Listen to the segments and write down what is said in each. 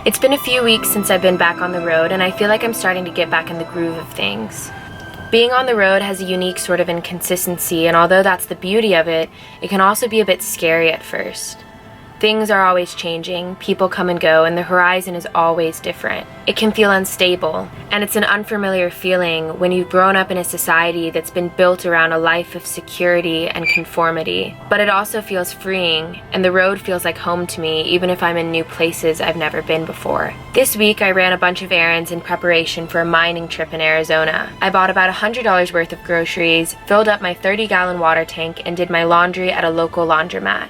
It's been a few weeks since I've been back on the road, and I feel like I'm starting to get back in the groove of things. Being on the road has a unique sort of inconsistency, and although that's the beauty of it, it can also be a bit scary at first. Things are always changing, people come and go, and the horizon is always different. It can feel unstable, and it's an unfamiliar feeling when you've grown up in a society that's been built around a life of security and conformity. But it also feels freeing, and the road feels like home to me, even if I'm in new places I've never been before. This week I ran a bunch of errands in preparation for a mining trip in Arizona. I bought about $100 worth of groceries, filled up my 30-gallon water tank, and did my laundry at a local laundromat.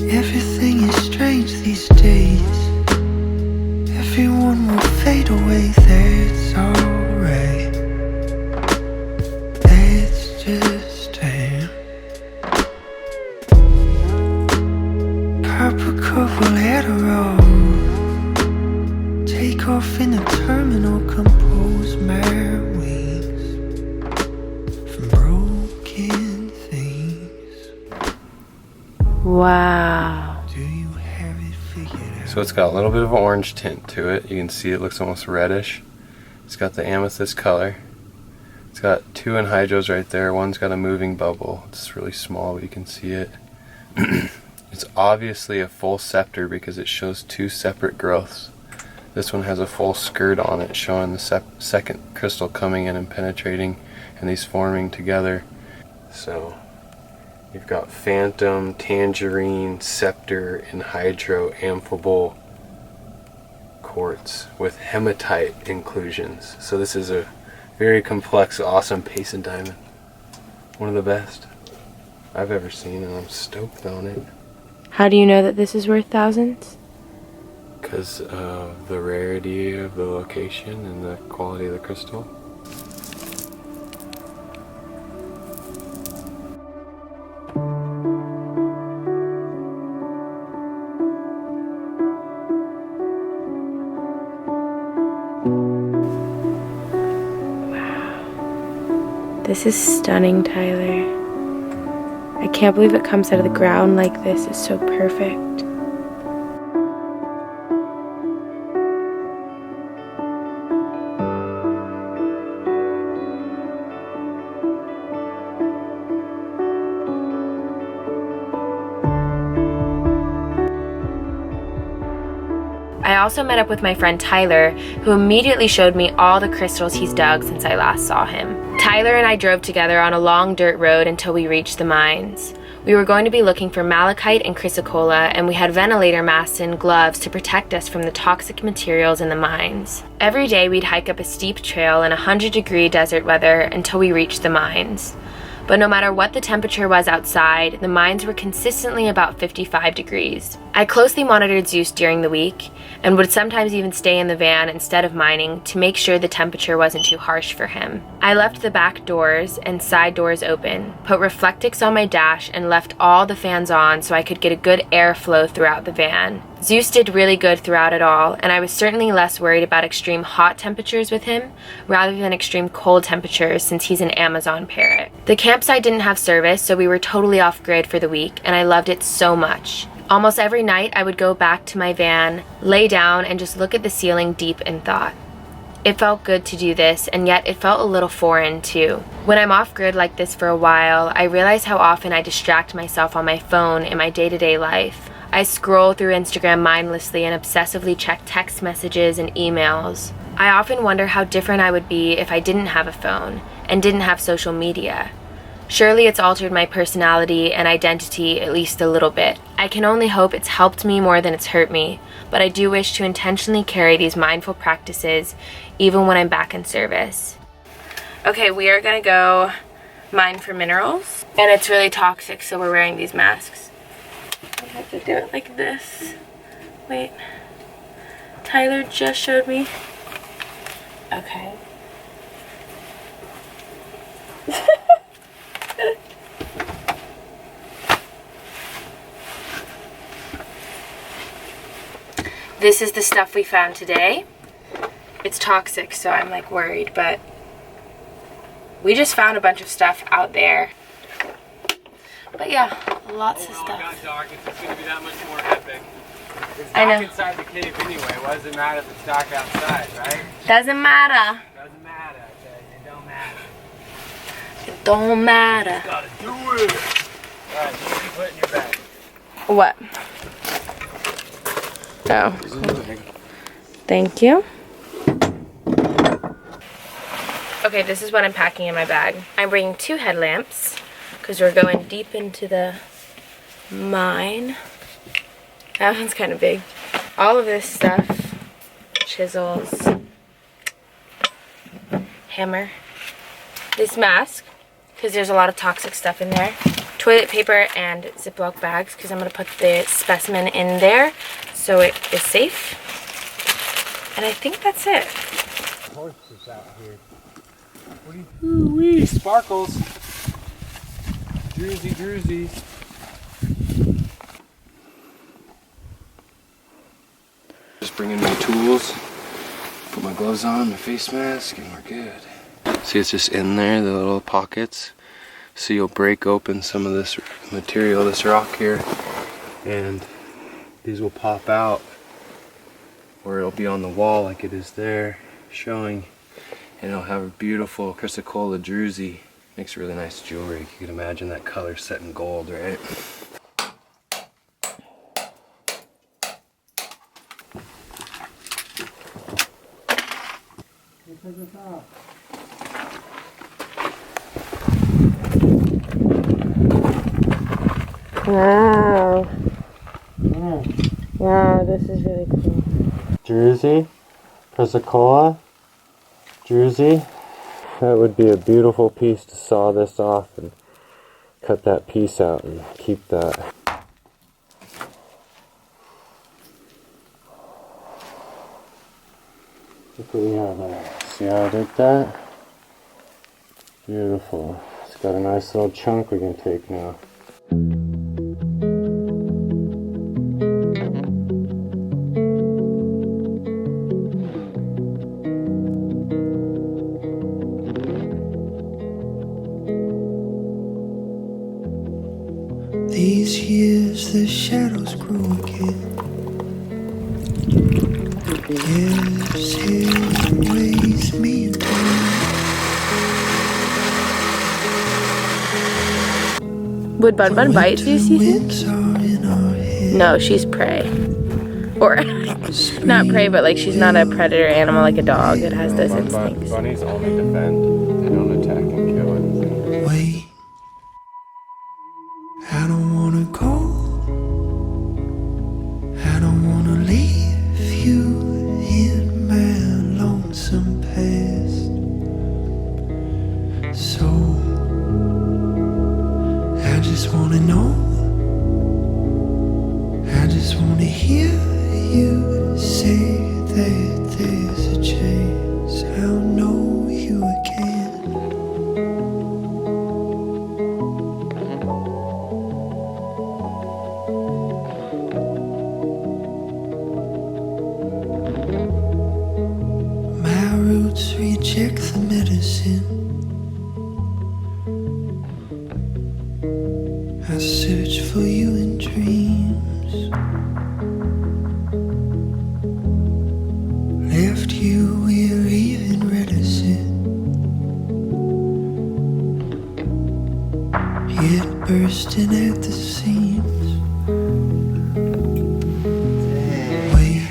Everything is strange these days. Everyone will fade away, that's alright. Let's just stand. Purple cover Adderall. Take off in a terminal, compose my wings from broken things. Wow. Do you have it figured out? So it's got a little bit of an orange tint to it. You can see it looks almost reddish. It's got the amethyst color. It's got two anhydros right there. One's got a moving bubble. It's really small, but you can see it. It's obviously a full scepter because it shows two separate growths. This one has a full skirt on it, showing the second crystal coming in and penetrating, and these forming together. So you've got phantom, tangerine, scepter, anhydro, amphibole quartz with hematite inclusions. So this is a very complex, awesome Payson diamond. One of the best I've ever seen, and I'm stoked on it. How do you know that this is worth thousands? Because of the rarity of the location and the quality of the crystal. This is stunning, Tyler. I can't believe it comes out of the ground like this. It's so perfect. I also met up with my friend Tyler, who immediately showed me all the crystals he's dug since I last saw him. Tyler and I drove together on a long dirt road until we reached the mines. We were going to be looking for malachite and chrysocolla, and we had ventilator masks and gloves to protect us from the toxic materials in the mines. Every day we'd hike up a steep trail in 100-degree desert weather until we reached the mines. But no matter what the temperature was outside, the mines were consistently about 55 degrees. I closely monitored Zeus during the week, and would sometimes even stay in the van instead of mining to make sure the temperature wasn't too harsh for him. I left the back doors and side doors open, put reflectix on my dash, and left all the fans on so I could get a good airflow throughout the van. Zeus did really good throughout it all, and I was certainly less worried about extreme hot temperatures with him, rather than extreme cold temperatures since he's an Amazon parrot. The campsite didn't have service, so we were totally off grid for the week, and I loved it so much. Almost every night I would go back to my van, lay down, and just look at the ceiling deep in thought. It felt good to do this, and yet it felt a little foreign too. When I'm off grid like this for a while, I realize how often I distract myself on my phone in my day-to-day life. I scroll through Instagram mindlessly and obsessively check text messages and emails. I often wonder how different I would be if I didn't have a phone and didn't have social media. Surely it's altered my personality and identity at least a little bit. I can only hope it's helped me more than it's hurt me, but I do wish to intentionally carry these mindful practices even when I'm back in service. Okay, we are gonna go mine for minerals, and it's really toxic, so we're wearing these masks. I have to do it like this. Wait, Tyler just showed me Okay. This is the stuff we found today. It's toxic, so I'm like worried, but we just found a bunch of stuff out there. But yeah, lots of stuff. Oh, God, dark. It's going to be that much more epic. It's I dark know. inside the cave anyway. What does it matter if it's dark outside, right? Doesn't matter. Doesn't matter. I tell you, it don't matter. It don't matter. Gotta do it. Alright, you can put it in your bag. What? Oh. Thank you. Okay, this is what I'm packing in my bag. I'm bringing 2 headlamps because we're going deep into the mine. That one's kind of big. All of this stuff, chisels, hammer, this mask because there's a lot of toxic stuff in there, toilet paper and Ziploc bags because I'm going to put the specimen in there so it is safe. And I think that's it. Horses out here. Ooh-wee, sparkles. Druzy. Just bringing my tools, put my gloves on, my face mask, and we're good. See, it's just in there, the little pockets. So you'll break open some of this material, this rock here, and these will pop out, or it'll be on the wall like it is there, showing. And it'll have a beautiful chrysocolla druzy. Makes really nice jewelry. You can imagine that color set in gold, right? Wow. Wow, this is really cool. Druzy, chrysocolla, druzy. That would be a beautiful piece to saw this off and cut that piece out and keep that. Look what we have there. See how I did that? Beautiful. It's got a nice little chunk we can take now. These years the shadows grow again. Yes, it weighs me down. Would Bun Bun bite you, you think? Winds are in our head. No, she's prey. Or, not prey, but like she's not a predator animal like a dog. It has those instincts. Bunnies only defend. They don't attack and kill anything. Wait, I don't wanna go. I don't wanna leave you in my lonesome past. So I just wanna know. I just wanna hear you say that there's a chance I'll know you again. My roots reject the medicine. I search for you in dreams. Left you weary and reticent, yet bursting at the seams. Wait,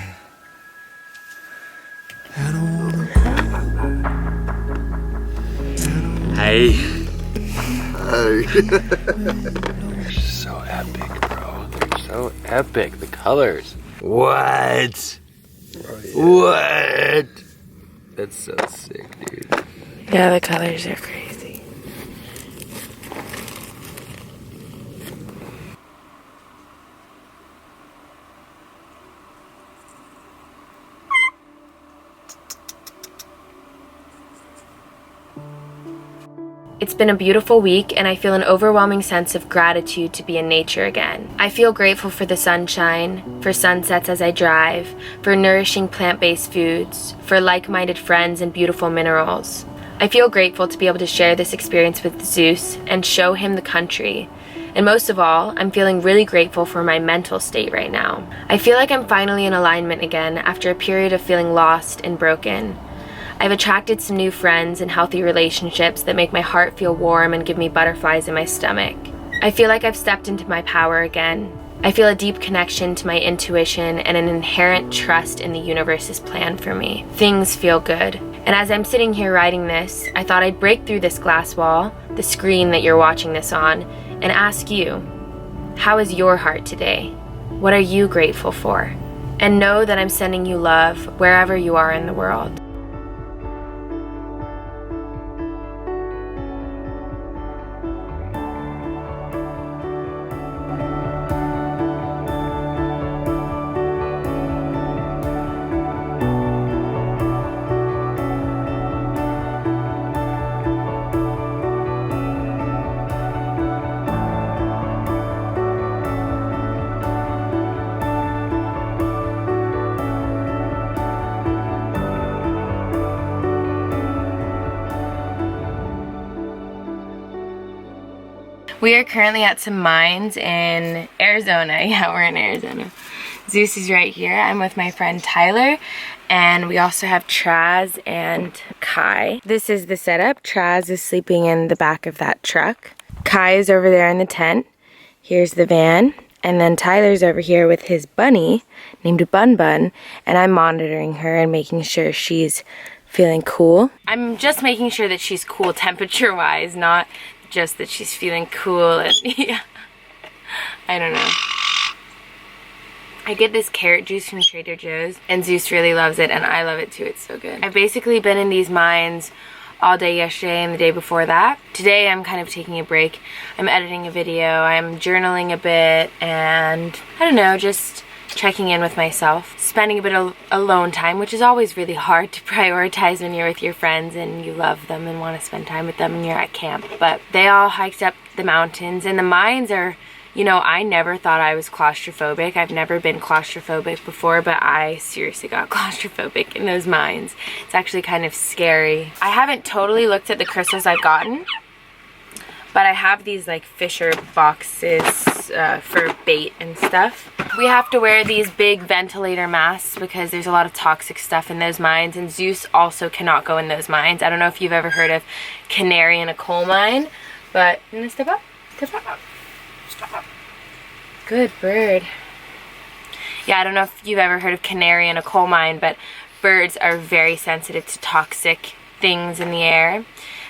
I don't wanna go. Hey. So epic, bro. They're so epic. The colors. What? What? That's so sick, dude. Yeah, the colors are crazy. It's been a beautiful week, and I feel an overwhelming sense of gratitude to be in nature again. I feel grateful for the sunshine, for sunsets as I drive, for nourishing plant-based foods, for like-minded friends and beautiful minerals. I feel grateful to be able to share this experience with Zeus and show him the country. And most of all, I'm feeling really grateful for my mental state right now. I feel like I'm finally in alignment again after a period of feeling lost and broken. I've attracted some new friends and healthy relationships that make my heart feel warm and give me butterflies in my stomach. I feel like I've stepped into my power again. I feel a deep connection to my intuition and an inherent trust in the universe's plan for me. Things feel good. And as I'm sitting here writing this, I thought I'd break through this glass wall, the screen that you're watching this on, and ask you, how is your heart today? What are you grateful for? And know that I'm sending you love wherever you are in the world. We are currently at some mines in Arizona. Yeah, we're in Arizona. Zeus is right here. I'm with my friend Tyler, and we also have Traz and Kai. This is the setup. Traz is sleeping in the back of that truck. Kai is over there in the tent. Here's the van. And then Tyler's over here with his bunny named Bun Bun, and I'm monitoring her and making sure she's feeling cool. I'm just making sure that she's cool temperature-wise, not just that she's feeling cool and yeah. I don't know. I get this carrot juice from Trader Joe's, and Zeus really loves it, and I love it too. It's so good. I've basically been in these mines all day yesterday and the day before that. Today I'm kind of taking a break. I'm editing a video, I'm journaling a bit, and I don't know, just checking in with myself, spending a bit of alone time, which is always really hard to prioritize when you're with your friends and you love them and want to spend time with them and you're at camp. But they all hiked up the mountains, and the mines are, you know, I never thought I was claustrophobic. I've never been claustrophobic before, but I seriously got claustrophobic in those mines. It's actually kind of scary. I haven't totally looked at the crystals I've gotten, but I have these like fisher boxes for bait and stuff. We have to wear these big ventilator masks because there's a lot of toxic stuff in those mines, and Zeus also cannot go in those mines. I don't know if you've ever heard of canary in a coal mine, but you want to step up? Step up. Step up. Good bird. Yeah, I don't know if you've ever heard of canary in a coal mine, but birds are very sensitive to toxic things in the air.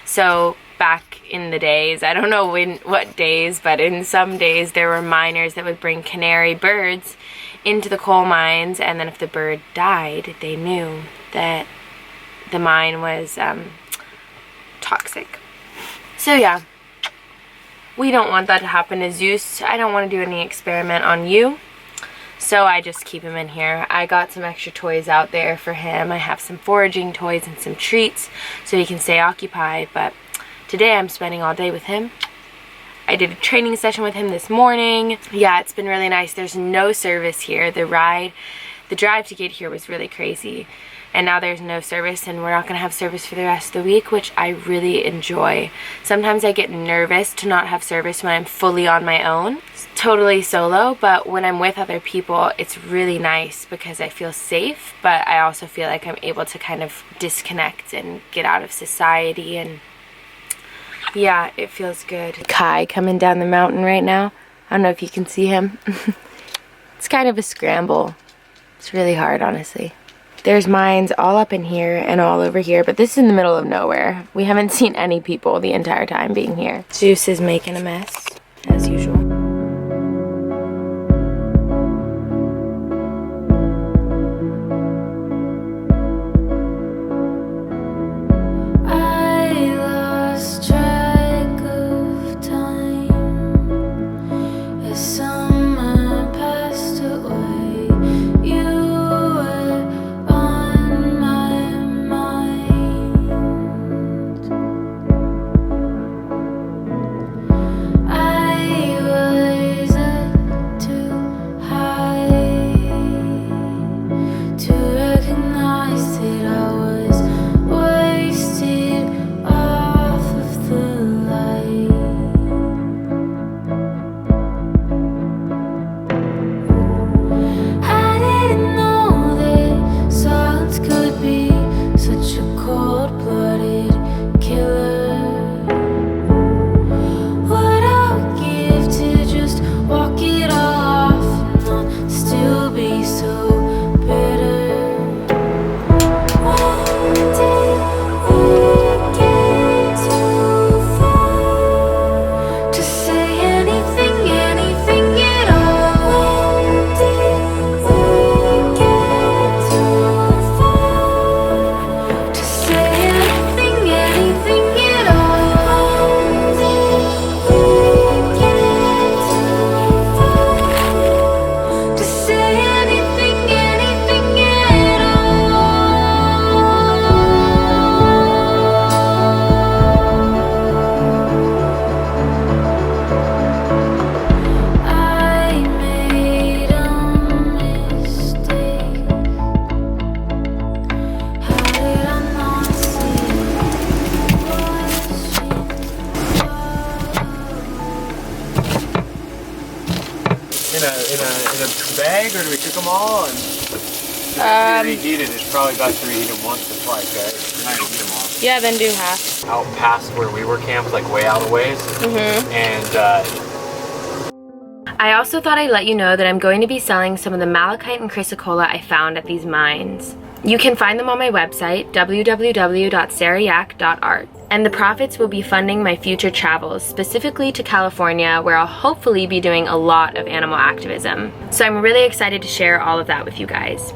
So back in the days, I don't know what days, but in some days there were miners that would bring canary birds into the coal mines, and then if the bird died, they knew that the mine was toxic. So yeah, we don't want that to happen to Zeus. I don't want to do any experiment on you, so I just keep him in here. I got some extra toys out there for him. I have some foraging toys and some treats so he can stay occupied, but today I'm spending all day with him. I did a training session with him this morning. Yeah, it's been really nice. There's no service here. The drive to get here was really crazy. And now there's no service, and we're not going to have service for the rest of the week, which I really enjoy. Sometimes I get nervous to not have service when I'm fully on my own. It's totally solo, but when I'm with other people, it's really nice because I feel safe, but I also feel like I'm able to kind of disconnect and get out of society, and yeah, it feels good. Kai coming down the mountain right now. I don't know if you can see him. It's kind of a scramble. It's really hard, honestly. There's mines all up in here and all over here, but this is in the middle of nowhere. We haven't seen any people the entire time being here. Zeus is making a mess, as usual. in a bag, or do we cook them all? And if they're reheated, it's probably best to reheat them once or twice, right? You're not gonna eat them all. Yeah, then do half. Out past where we were camped, like way out of ways. And I also thought I'd let you know that I'm going to be selling some of the malachite and chrysocolla I found at these mines. You can find them on my website, www.sarayak.art. And the profits will be funding my future travels, specifically to California, where I'll hopefully be doing a lot of animal activism. So I'm really excited to share all of that with you guys.